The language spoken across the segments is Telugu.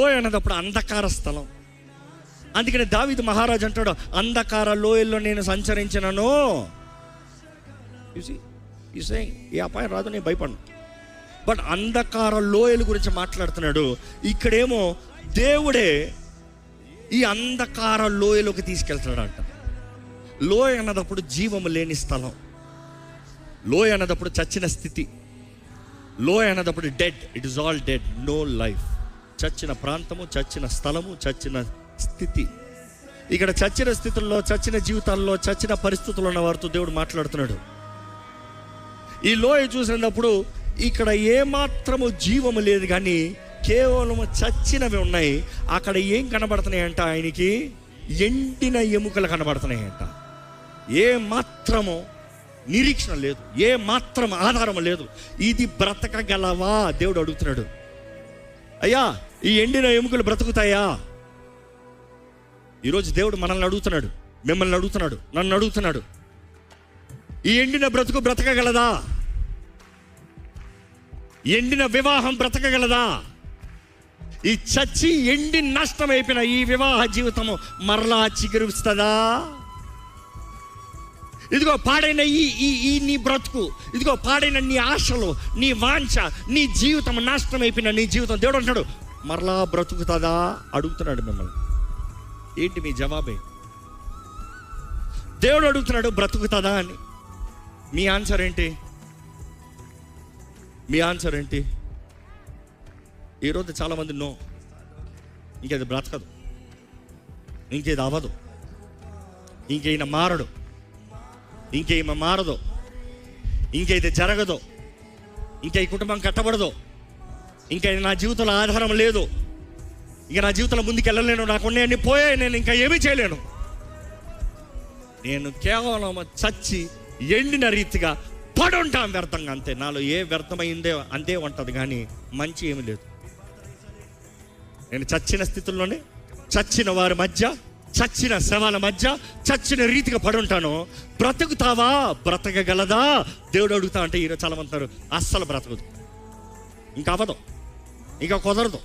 లోయ అన్నదప్పుడు అంధకార స్థలం. అందుకని దావీదు మహారాజు అంటాడు, అంధకార లోయల్లో నేను సంచరించినను. ఈ అపాయం రాదు, నేను భయపడను. బట్ అంధకార లోయల గురించి మాట్లాడుతున్నాడు. ఇక్కడేమో దేవుడే ఈ అంధకార లోయలోకి తీసుకెళ్తాడంట. లోయ అన్నదప్పుడు జీవము లేని స్థలం. లోయ అన్నదప్పుడు చచ్చిన స్థితి. లోయ అన్నదప్పుడు dead, it is all dead, no life. చచ్చిన ప్రాంతము, చచ్చిన స్థలము, చచ్చిన స్థితి. ఇక్కడ చచ్చిన స్థితుల్లో, చచ్చిన జీవితాల్లో, చచ్చిన పరిస్థితుల్లో ఉన్న వారితో దేవుడు మాట్లాడుతున్నాడు. ఈ లోయ చూసినప్పుడు ఇక్కడ ఏమాత్రము జీవము లేదు, కానీ కేవలము చచ్చినవి ఉన్నాయి. అక్కడ ఏం కనబడుతున్నాయంట? ఆయనకి ఎండిన ఎముకలు కనబడుతున్నాయంట. ఏ మాత్రము నిరీక్షణ లేదు, ఏ మాత్రం ఆధారం లేదు. ఇది బ్రతకగలవా? దేవుడు అడుగుతున్నాడు. అయ్యా, ఈ ఎండిన ఎముకలు బ్రతుకుతాయా? ఈరోజు దేవుడు మనల్ని అడుగుతున్నాడు, మిమ్మల్ని అడుగుతున్నాడు, నన్ను అడుగుతున్నాడు. ఈ ఎండిన బ్రతుకు బ్రతకగలదా? ఎండిన వివాహం బ్రతకగలదా? ఈ చచ్చి ఎండి నష్టం అయిపోయిన ఈ వివాహ జీవితము మరలా చిగురుస్తుందా? ఇదిగో పాడైన ఈ నీ బ్రతుకు, ఇదిగో పాడైన నీ ఆశలు, నీ వాంఛ, నీ జీవితం నాశనం అయిపోయిన నీ జీవితం, దేవుడు అంటాడు మరలా బ్రతుకుతుందా? అడుగుతున్నాడు మిమ్మల్ని. ఏంటి మీ జవాబే? దేవుడు అడుగుతున్నాడు బ్రతుకుతుందా అని. మీ ఆన్సర్ ఏంటి? మీ ఆన్సర్ ఏంటి? ఈరోజు చాలామంది నో, ఇంకేది బ్రతకదు, ఇంకేది అవ్వదు, ఇంకేనా మారడు, ఇంకేమ మారదు, ఇంకైతే జరగదు, ఇంకా ఈ కుటుంబం కట్టబడదు, ఇంకా నా జీవితంలో ఆధారం లేదు, ఇంకా నా జీవితంలో ముందుకు వెళ్ళలేను, నాకు ఉన్నాయన్నీ పోయాయి, నేను ఇంకా ఏమీ చేయలేను, నేను కేవలం చచ్చి ఎండిన రీతిగా పడుంటాం వ్యర్థంగా, అంతే. నాలో ఏ వ్యర్థమైందే అంతే ఉంటుంది, కానీ మంచి ఏమీ లేదు. నేను చచ్చిన స్థితుల్లోనే, చచ్చిన వారి మధ్య, చచ్చిన శవాల మధ్య, చచ్చిన రీతిగా పడుంటాను. బ్రతుకుతావా? బ్రతకగలదా? దేవుడు అడుగుతా అంటే ఈరోజు చాలా మంది అంటారు అస్సలు బ్రతకదు, ఇంకా అవ్వదు, ఇంకా కుదరదు.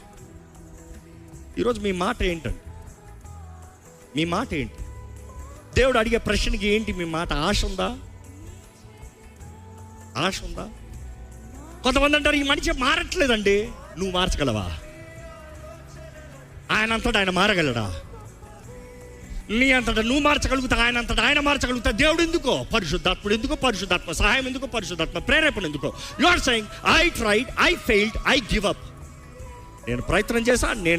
ఈరోజు మీ మాట ఏంటండి? మీ మాట ఏంటి? దేవుడు అడిగే ప్రశ్నకి ఏంటి మీ మాట? ఆశ ఉందా? ఆశ ఉందా? కొంతమంది అంటారు ఈ మనిషి మారట్లేదండి. నువ్వు మార్చగలవా? ఆయన అంతటా ఆయన మారగలడా? నీ అంతటా నువ్వు మార్చగలుగుతా, ఆయన అంతటా ఆయన మార్చగలుగుతా. దేవుడు ఎందుకో? పరిశుద్ధాత్ముడు ఎందుకో? పరిశుద్ధాత్మ సహాయం ఎందుకో? పరిశుద్ధాత్మ ప్రేరేపణ ఎందుకో? You are saying I tried, I failed, I give up. నేను ప్రయత్నం చేశా, నేను